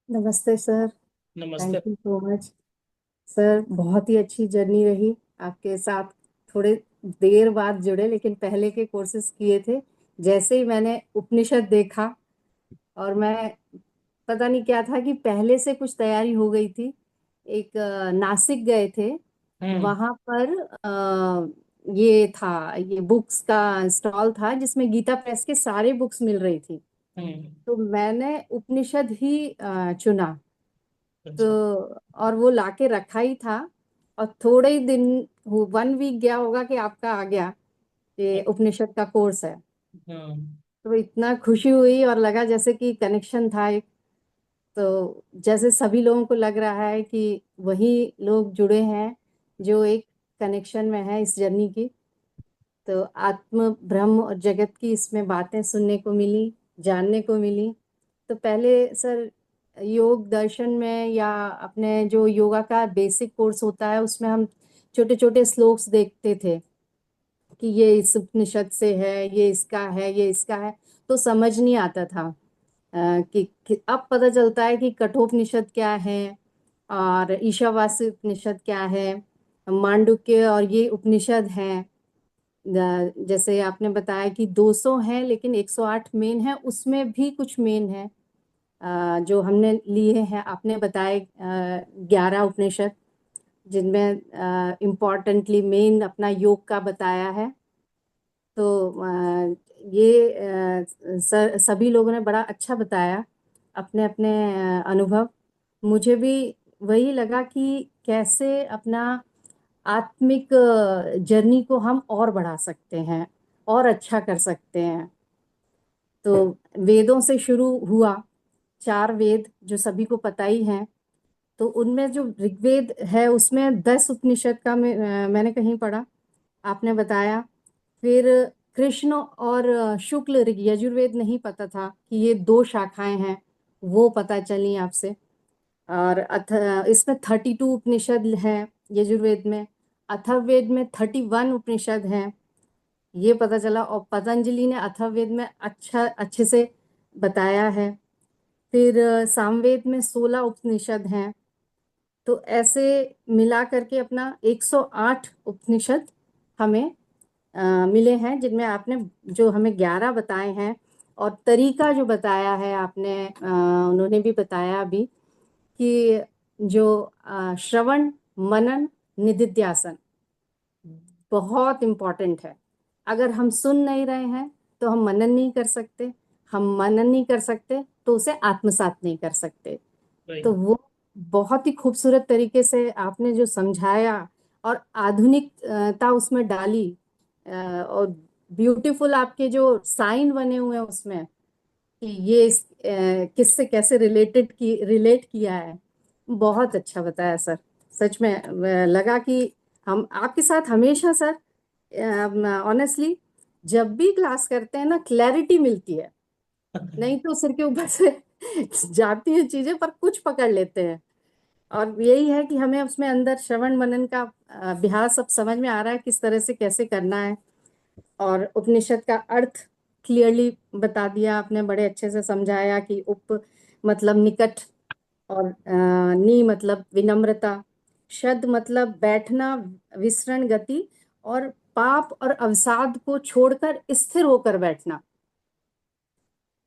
नमस्ते सर। नमस्ते। Thank you so much. Sir बहुत ही अच्छी जर्नी रही आपके साथ। थोड़े देर बाद जुड़े लेकिन पहले के कोर्सेज किए थे। जैसे ही मैंने उपनिषद देखा और मैं पता नहीं क्या था कि पहले से कुछ तैयारी हो गई थी। एक नासिक गए थे। हम्म। वहां पर ये था, ये बुक्स का स्टॉल था जिसमें गीता प्रेस के सारे बुक्स मिल रही थी। हम्म। तो मैंने उपनिषद ही चुना। तो अच्छा। और वो लाके रखा ही था। और थोड़े ही दिन, 1 वीक गया होगा कि आपका आ गया, ये उपनिषद का कोर्स है। हम्म। तो इतना खुशी हुई और लगा जैसे कि कनेक्शन था एक। तो जैसे सभी लोगों को लग रहा है कि वही लोग जुड़े हैं जो एक कनेक्शन में है इस जर्नी की। तो आत्म ब्रह्म और जगत की इसमें बातें सुनने को मिली, जानने को मिली। तो पहले सर योग दर्शन में या अपने जो योगा का बेसिक कोर्स होता है उसमें हम छोटे छोटे श्लोक्स देखते थे कि ये इस उपनिषद से है, ये इसका है, ये इसका है। तो समझ नहीं आता था। कि अब पता चलता है कि कठोपनिषद क्या है और ईशावास्य उपनिषद क्या है, मांडुक्य और ये उपनिषद हैं। जैसे आपने बताया कि 200 हैं लेकिन 108 मेन है, उसमें भी कुछ मेन है जो हमने लिए हैं। आपने बताए 11 उपनिषद जिनमें इम्पोर्टेंटली मेन अपना योग का बताया है। तो ये सभी लोगों ने बड़ा अच्छा बताया अपने अपने अनुभव। मुझे भी वही लगा कि कैसे अपना आत्मिक जर्नी को हम और बढ़ा सकते हैं और अच्छा कर सकते हैं। तो वेदों से शुरू हुआ। 4 वेद जो सभी को पता ही हैं। तो उनमें जो ऋग्वेद है उसमें 10 उपनिषद का मैंने कहीं पढ़ा, आपने बताया। फिर कृष्ण और शुक्ल यजुर्वेद नहीं पता था कि ये 2 शाखाएं हैं, वो पता चली आपसे। और इसमें 32 उपनिषद हैं यजुर्वेद में। अथर्ववेद में 31 उपनिषद हैं, ये पता चला। और पतंजलि ने अथर्ववेद में अच्छे से बताया है। फिर सामवेद में 16 उपनिषद हैं। तो ऐसे मिला करके अपना 108 उपनिषद हमें मिले हैं, जिनमें आपने जो हमें 11 बताए हैं और तरीका जो बताया है आपने, उन्होंने भी बताया अभी कि जो श्रवण, मनन, निधिध्यासन बहुत इम्पोर्टेंट है। अगर हम सुन नहीं रहे हैं तो हम मनन नहीं कर सकते, हम मनन नहीं कर सकते तो उसे आत्मसात नहीं कर सकते। तो वही। वो बहुत ही खूबसूरत तरीके से आपने जो समझाया और आधुनिकता उसमें डाली। और ब्यूटीफुल आपके जो साइन बने हुए हैं उसमें कि ये किससे कैसे रिलेट किया है। बहुत अच्छा बताया सर। सच में लगा कि हम आपके साथ हमेशा सर, ऑनेस्टली, जब भी क्लास करते हैं ना क्लैरिटी मिलती है। नहीं तो सिर के ऊपर से जाती हैं चीजें, पर कुछ पकड़ लेते हैं। और यही है कि हमें उसमें अंदर श्रवण मनन का अभ्यास अब समझ में आ रहा है किस तरह से कैसे करना है। और उपनिषद का अर्थ क्लियरली बता दिया आपने, बड़े अच्छे से समझाया कि उप मतलब निकट, और नी मतलब विनम्रता, शद मतलब बैठना, विसरण गति, और पाप और अवसाद को छोड़कर स्थिर होकर बैठना,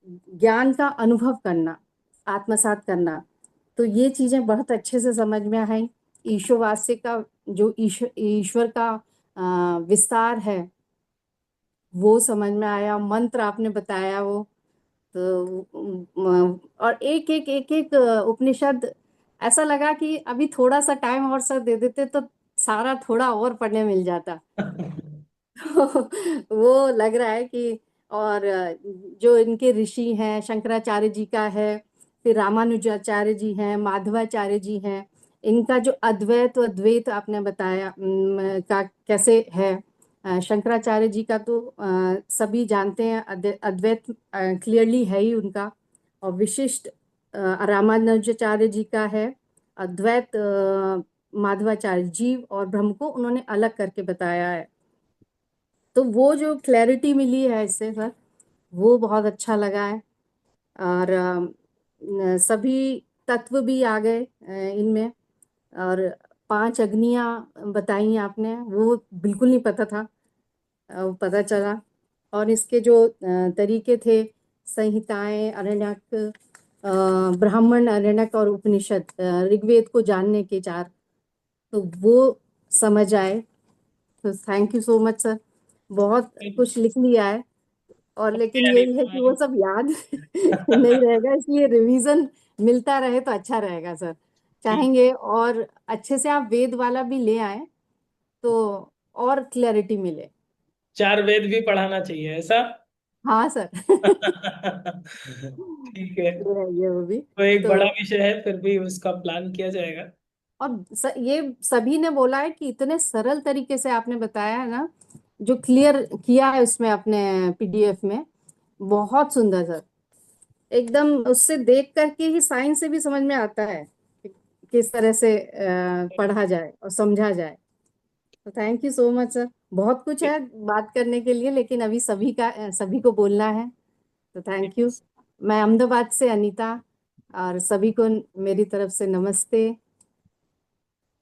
ज्ञान का अनुभव करना, आत्मसात करना। तो ये चीजें बहुत अच्छे से समझ में आई। ईशोवास्य का जो ईश्वर का विस्तार है वो समझ में आया। मंत्र आपने बताया वो। तो और एक एक उपनिषद ऐसा लगा कि अभी थोड़ा सा टाइम और सर दे देते तो सारा थोड़ा और पढ़ने मिल जाता। वो लग रहा है कि, और जो इनके ऋषि हैं शंकराचार्य जी का है, फिर रामानुजाचार्य जी हैं, माधवाचार्य जी हैं, इनका जो अद्वैत और द्वैत आपने बताया का कैसे है। शंकराचार्य जी का तो सभी जानते हैं, अद्वैत क्लियरली है ही उनका। और विशिष्ट रामानुजाचार्य जी का है अद्वैत। माधवाचार्य जीव और ब्रह्म को उन्होंने अलग करके बताया है। तो वो जो क्लैरिटी मिली है इससे सर, वो बहुत अच्छा लगा है। और सभी तत्व भी आ गए इनमें। और 5 अग्नियां बताई आपने, वो बिल्कुल नहीं पता था, पता चला। और इसके जो तरीके थे, संहिताएं, अरण्यक, ब्राह्मण, अरण्यक और उपनिषद, ऋग्वेद को जानने के 4, तो वो समझ आए। तो thank you so much sir, बहुत कुछ लिख लिया है। और लेकिन यही है कि वो सब याद नहीं रहेगा, इसलिए रिवीजन मिलता रहे तो अच्छा रहेगा सर। चाहेंगे और अच्छे से आप वेद वाला भी ले आए तो और क्लैरिटी मिले। 4 वेद भी पढ़ाना चाहिए ऐसा। हाँ सर। ठीक है। ये वो भी। तो एक तो बड़ा विषय है, फिर भी उसका प्लान किया जाएगा। और ये सभी ने बोला है कि इतने सरल तरीके से आपने बताया है ना, जो क्लियर किया है उसमें अपने पीडीएफ में, बहुत सुंदर सर। एकदम उससे देख करके ही साइंस से भी समझ में आता है कि किस तरह से पढ़ा जाए और समझा जाए। तो thank you so much sir. बहुत कुछ है बात करने के लिए, लेकिन अभी सभी को बोलना है, तो थैंक यू। मैं अहमदाबाद से अनीता, और सभी को मेरी तरफ से नमस्ते।